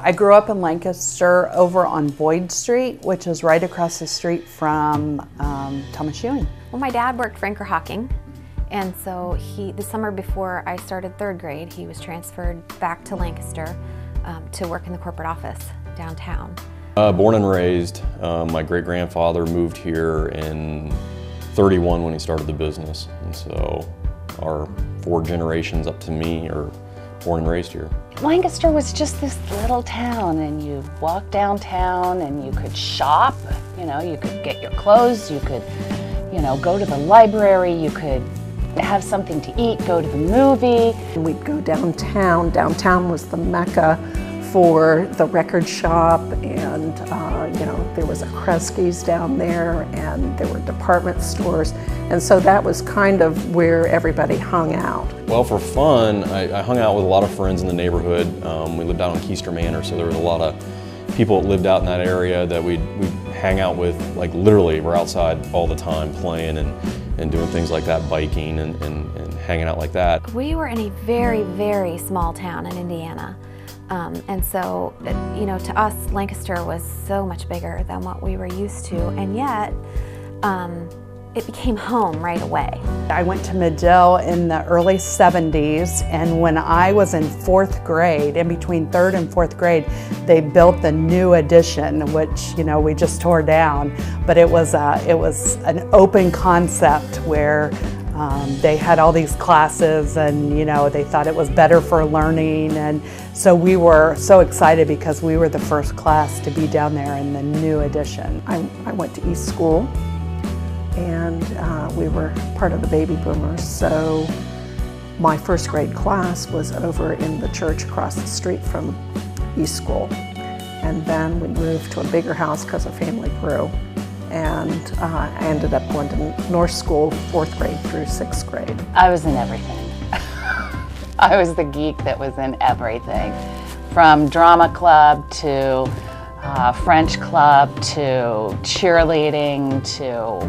I grew up in Lancaster over on Boyd Street, which is right across the street from Thomas Ewing. Well, my dad worked for Anchor Hawking, and so the summer before I started third grade, he was transferred back to Lancaster to work in the corporate office downtown. Born and raised. My great-grandfather moved here in '31 when he started the business, and so our 4 generations up to me are born and raised here. Lancaster was just this little town, and you walk downtown and you could shop, you could get your clothes, you could, go to the library, you could have something to eat, go to the movie. We'd go downtown. Downtown was the mecca for the record shop, and there was a Kresge's down there, and there were department stores, and so that was kind of where everybody hung out. Well, for fun, I hung out with a lot of friends in the neighborhood. We lived out on Keister Manor, so there was a lot of people that lived out in that area that we'd hang out with. Like literally, we're outside all the time playing and doing things like that, biking and hanging out like that. We were in a very, very small town in Indiana. And so, to us, Lancaster was so much bigger than what we were used to, and yet it became home right away. I went to Medill in the early 70s, and when I was in 4th grade, in between 3rd and 4th grade, they built the new addition, which we just tore down. But it was an open concept where they had all these classes, and they thought it was better for learning, and so we were so excited because we were the first class to be down there in the new addition. I went to East School, and we were part of the baby boomers, so my 1st grade class was over in the church across the street from East School, and then we moved to a bigger house because our family grew. And I ended up going to North School 4th grade through 6th grade. I was in everything. I was the geek that was in everything, from drama club to French club to cheerleading to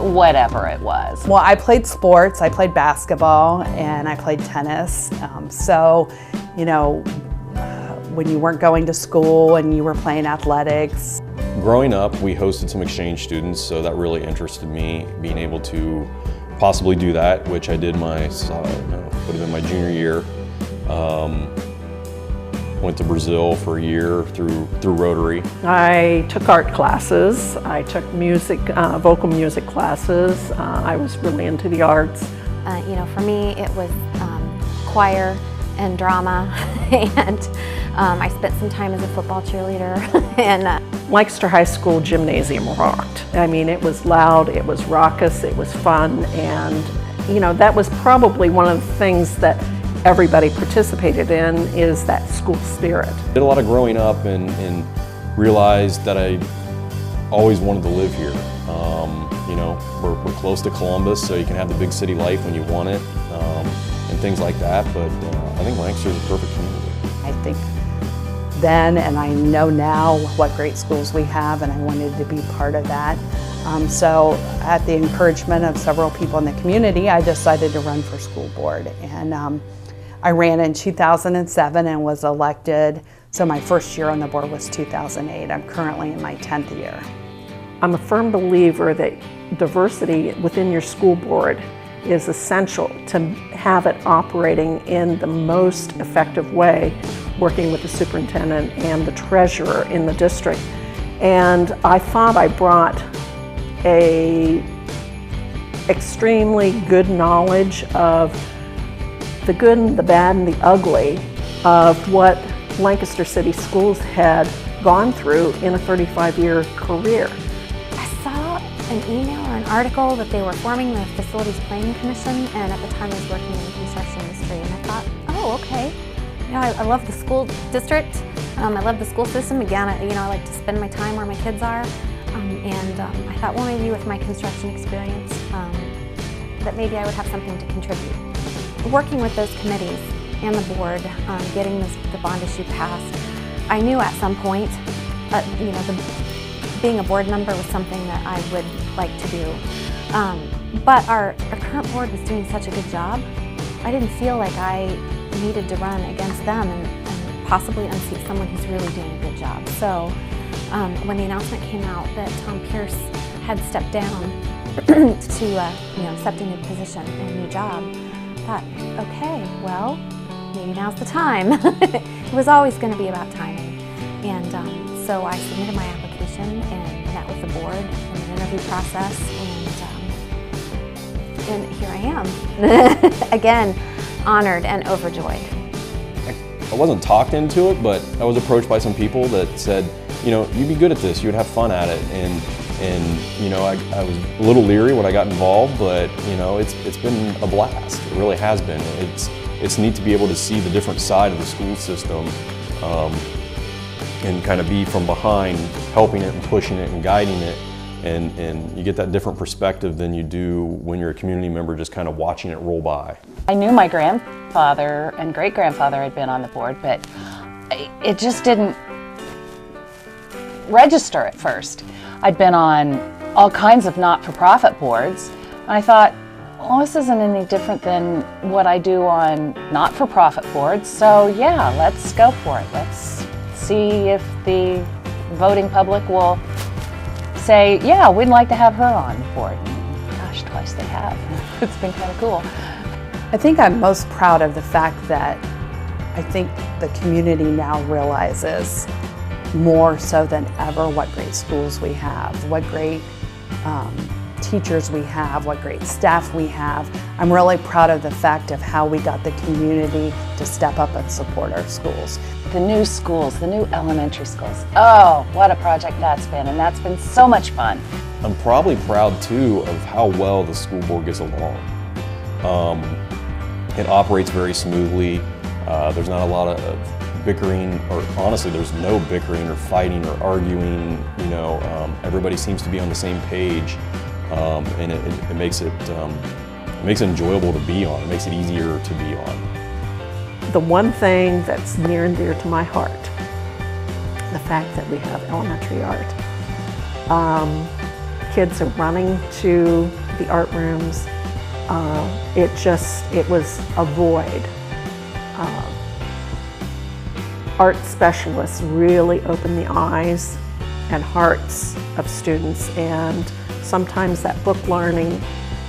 whatever it was. Well, I played sports. I played basketball and I played tennis. When you weren't going to school and you were playing athletics. Growing up, we hosted some exchange students, so that really interested me, being able to possibly do that, which I did would have been my junior year. Went to Brazil for a year through Rotary. I took art classes. I took music, vocal music classes. I was really into the arts. For me, it was choir and drama, and I spent some time as a football cheerleader. And Lancaster High School gymnasium rocked. I mean, it was loud, it was raucous, it was fun, and that was probably one of the things that everybody participated in, is that school spirit. Did a lot of growing up and realized that I always wanted to live here. We're close to Columbus, so you can have the big city life when you want it, and things like that, but I think Lancaster is a perfect community. I think then, and I know now, what great schools we have, and I wanted to be part of that. So at the encouragement of several people in the community, I decided to run for school board. And I ran in 2007 and was elected. So my first year on the board was 2008. I'm currently in my 10th year. I'm a firm believer that diversity within your school board is essential to have it operating in the most effective way, working with the superintendent and the treasurer in the district. And I thought I brought a extremely good knowledge of the good and the bad and the ugly of what Lancaster City Schools had gone through in a 35-year career. I saw an email or an article that they were forming the Facilities Planning Commission, and at the time I was working in the construction industry, and I thought, oh, okay. I love the school district. I love the school system. Again, I like to spend my time where my kids are. I thought, well, maybe with my construction experience, that maybe I would have something to contribute. Working with those committees and the board, getting the bond issue passed, I knew at some point, being a board member was something that I would like to do. But our current board was doing such a good job, I didn't feel like I needed to run against them, and possibly unseat someone who's really doing a good job. So when the announcement came out that Tom Pierce had stepped down to accept a new position and a new job, I thought, okay, well, maybe now's the time. It was always going to be about timing. And so I submitted my application and met with the board in an interview process, and here I am. Again, honored and overjoyed. I wasn't talked into it, but I was approached by some people that said, you'd be good at this, you would have fun at it. And I was a little leery when I got involved, but it's been a blast. It really has been. It's neat to be able to see the different side of the school system and kind of be from behind, helping it and pushing it and guiding it. And you get that different perspective than you do when you're a community member just kind of watching it roll by. I knew my grandfather and great-grandfather had been on the board, but it just didn't register at first. I'd been on all kinds of not-for-profit boards, and I thought, well, this isn't any different than what I do on not-for-profit boards, so yeah, let's go for it. Let's see if the voting public will say, yeah, we'd like to have her on board. And gosh, twice they have. It's been kind of cool. I think I'm most proud of the fact that I think the community now realizes more so than ever what great schools we have, what great teachers we have, what great staff we have. I'm really proud of the fact of how we got the community to step up and support our schools. The new schools, the new elementary schools. Oh, what a project that's been, and that's been so much fun. I'm probably proud too of how well the school board gets along. It operates very smoothly. There's not a lot of bickering, or honestly, there's no bickering or fighting or arguing. Everybody seems to be on the same page, and it makes it enjoyable to be on. It makes it easier to be on. The one thing that's near and dear to my heart, the fact that we have elementary art. Kids are running to the art rooms. It was a void. Art specialists really open the eyes and hearts of students, and sometimes that book learning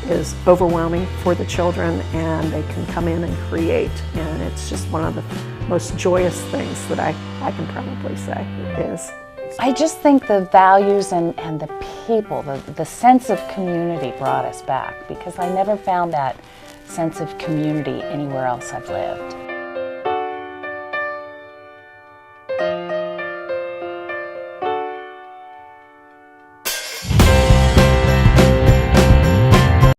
is overwhelming for the children, and they can come in and create, and it's just one of the most joyous things that I can probably say is. I just think the values and the people, the sense of community brought us back, because I never found that sense of community anywhere else I've lived.